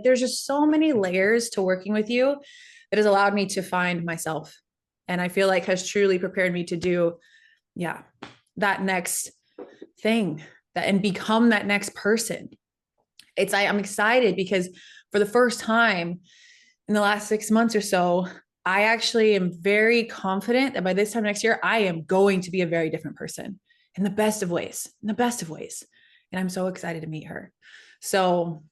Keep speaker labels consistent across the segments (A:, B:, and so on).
A: There's just so many layers to working with you that has allowed me to find myself. And I feel like has truly prepared me to do, yeah, that next thing and become that next person. I'm excited because for the first time in the last 6 months or so, I actually am very confident that by this time next year, I am going to be a very different person in the best of ways, And I'm so excited to meet her. So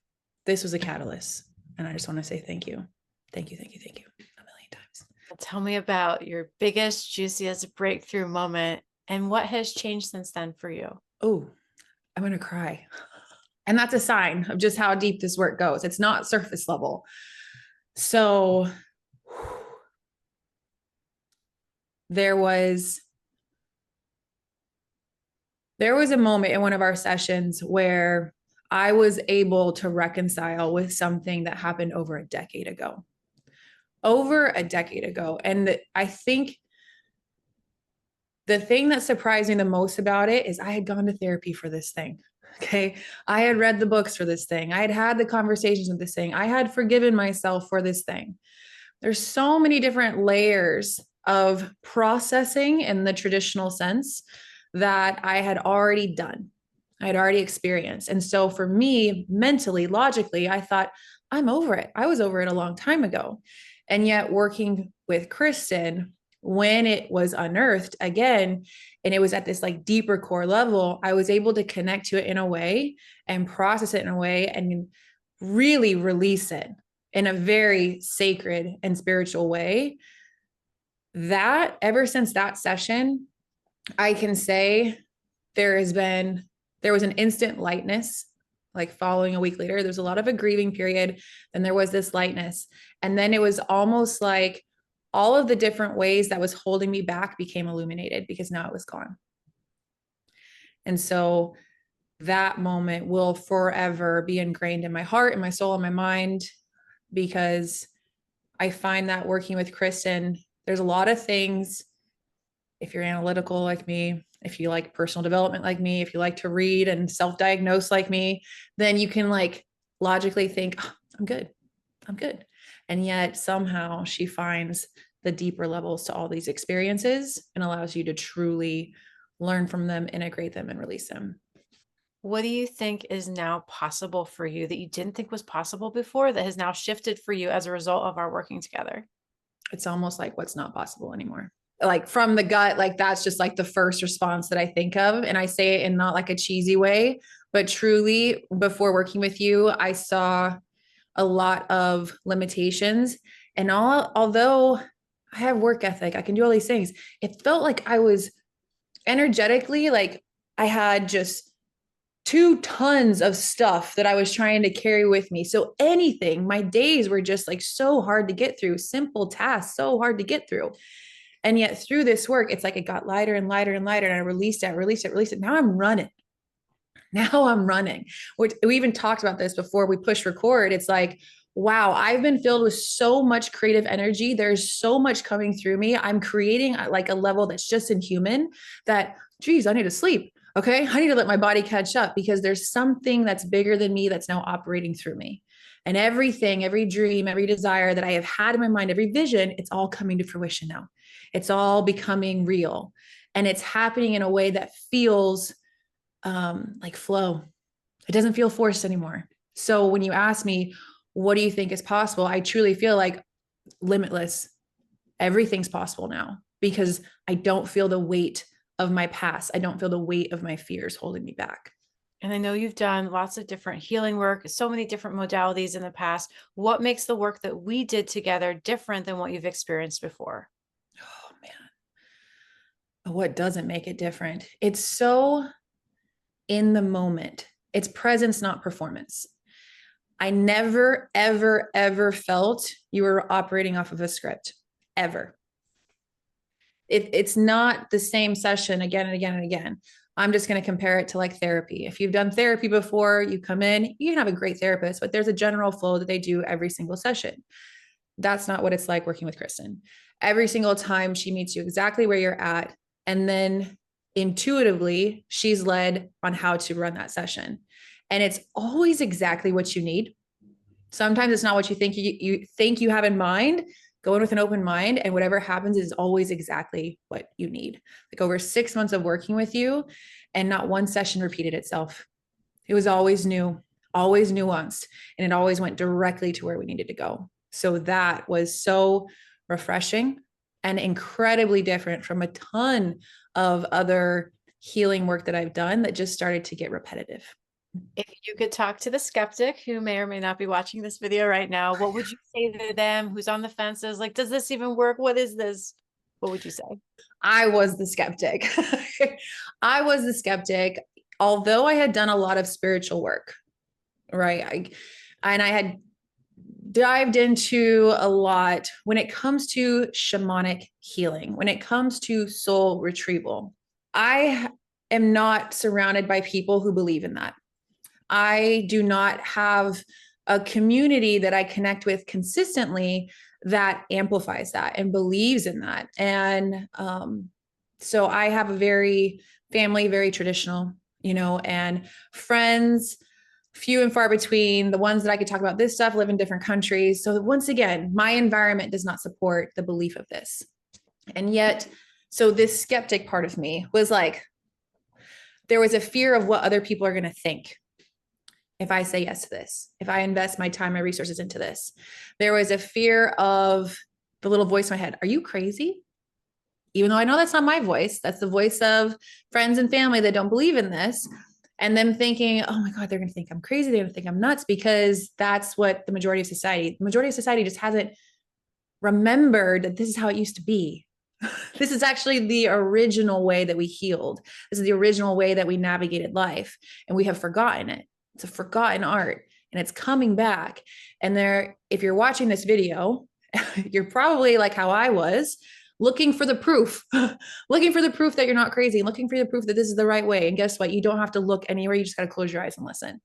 A: this was a catalyst. And I just want to say thank you. Thank you, thank you, thank you a million times.
B: Tell me about your biggest, juiciest breakthrough moment and what has changed since then for you.
A: Oh, I'm going to cry. And that's a sign of just how deep this work goes. It's not surface level. So there was a moment in one of our sessions where I was able to reconcile with something that happened over a decade ago. And I think the thing that surprised me the most about it is I had gone to therapy for this thing. Okay. I had read the books for this thing. I had had the conversations with this thing. I had forgiven myself for this thing. There's so many different layers of processing in the traditional sense that I had already done. I had already experienced. And so for me, mentally, logically, I thought, I'm over it. I was over it a long time ago. And yet, working with Kristen, when it was unearthed again, and it was at this like deeper core level, I was able to connect to it in a way and process it in a way and really release it in a very sacred and spiritual way. That ever since that session, I can say there was an instant lightness, like following a week later. There's a lot of a grieving period. Then there was this lightness. And then it was almost like all of the different ways that was holding me back became illuminated because now it was gone. And so that moment will forever be ingrained in my heart, in my soul, in my mind, because I find that working with Kristen, there's a lot of things. If you're analytical like me, if you like personal development like me, if you like to read and self-diagnose like me, then you can like logically think, oh, I'm good. And yet somehow she finds the deeper levels to all these experiences and allows you to truly learn from them, integrate them, and release them.
B: What do you think is now possible for you that you didn't think was possible before that has now shifted for you as a result of our working together?
A: It's almost like what's not possible anymore. Like from the gut, like that's just like the first response that I think of. And I say it in not like a cheesy way, but truly before working with you, I saw a lot of limitations. And although I have work ethic, I can do all these things, it felt like I was energetically, like I had just 2 tons of stuff that I was trying to carry with me. So anything, my days were just like so hard to get through, simple tasks, so hard to get through. And yet through this work, it's like it got lighter and lighter and lighter. And I released it. Now I'm running. We even talked about this before we push record. It's like, wow, I've been filled with so much creative energy. There's so much coming through me. I'm creating like a level that's just inhuman that, geez, I need to sleep. Okay. I need to let my body catch up because there's something that's bigger than me that's now operating through me. And everything, every dream, every desire that I have had in my mind, every vision, it's all coming to fruition now. It's all becoming real. And it's happening in a way that feels like flow. It doesn't feel forced anymore. So when you ask me, what do you think is possible? I truly feel like limitless. Everything's possible now because I don't feel the weight of my past. I don't feel the weight of my fears holding me back.
B: And I know you've done lots of different healing work, so many different modalities in the past. What makes the work that we did together different than what you've experienced before?
A: Oh man. What doesn't make it different? It's so in the moment. It's presence, not performance. I never, ever, ever felt you were operating off of a script, ever. It's not the same session again and again and again. I'm just going to compare it to like therapy. If you've done therapy before, you come in, you can have a great therapist, but there's a general flow that they do every single session. That's not what it's like working with Kristen. Every single time she meets you exactly where you're at. And then intuitively, she's led on how to run that session. And it's always exactly what you need. Sometimes it's not what you think you think you have in mind. Go in with an open mind, and whatever happens is always exactly what you need. Like over 6 months of working with you, and not one session repeated itself. It was always new, always nuanced, and it always went directly to where we needed to go. So that was so refreshing and incredibly different from a ton of other healing work that I've done that just started to get repetitive.
B: If you could talk to the skeptic who may or may not be watching this video right now, what would you say to them who's on the fences? Like, does this even work? What is this? What would you say?
A: I was the skeptic. I was the skeptic, although I had done a lot of spiritual work, right? I had dived into a lot when it comes to shamanic healing, when it comes to soul retrieval. I am not surrounded by people who believe in that. I do not have a community that I connect with consistently that amplifies that and believes in that. And so I have a very very traditional, and friends, few and far between. The ones that I could talk about this stuff live in different countries. So once again, my environment does not support the belief of this. And yet, so this skeptic part of me was like, there was a fear of what other people are going to think if I say yes to this, if I invest my time, my resources into this. There was a fear of the little voice in my head. Are you crazy? Even though I know that's not my voice, that's the voice of friends and family that don't believe in this. And them thinking, oh my God, they're going to think I'm crazy. They're going to think I'm nuts, because that's what the majority of society just hasn't remembered that this is how it used to be. This is actually the original way that we healed. This is the original way that we navigated life. And we have forgotten it. It's a forgotten art, and it's coming back. And if you're watching this video, you're probably like how I was, looking for the proof, looking for the proof that you're not crazy, looking for the proof that this is the right way. And guess what? You don't have to look anywhere. You just got to close your eyes and listen.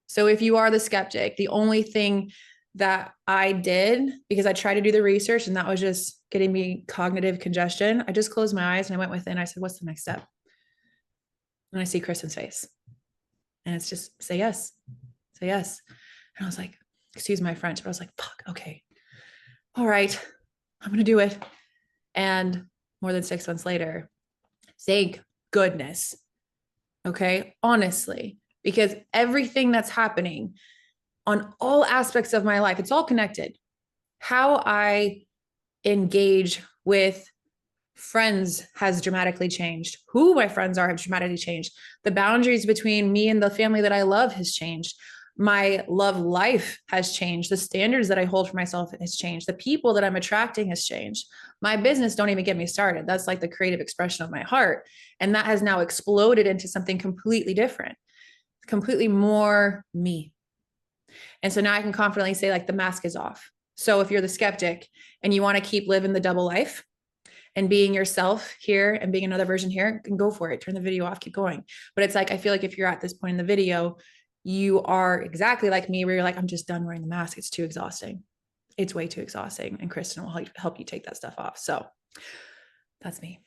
A: So if you are the skeptic, the only thing that I did, because I tried to do the research and that was just getting me cognitive congestion, I just closed my eyes and I went within. I said, what's the next step? And I see Kristen's face. And it's just say yes, say yes. And I was like, excuse my French, but I was like, fuck, okay. All right, I'm going to do it. And more than 6 months later, thank goodness. Okay. Honestly, because everything that's happening on all aspects of my life, it's all connected. How I engage with friends has dramatically changed. Who my friends are have dramatically changed. The boundaries between me and the family that I love has changed. My love life has changed. The standards that I hold for myself has changed. The people that I'm attracting has changed. My business, don't even get me started. That's like the creative expression of my heart. And that has now exploded into something completely different, completely more me. And so now I can confidently say, like, the mask is off. So if you're the skeptic and you want to keep living the double life and being yourself here and being another version here, can go for it. Turn the video off, keep going. But it's like, I feel like if you're at this point in the video, you are exactly like me, where you're like, I'm just done wearing the mask. It's too exhausting. It's way too exhausting. And Kristen will help you take that stuff off. So that's me.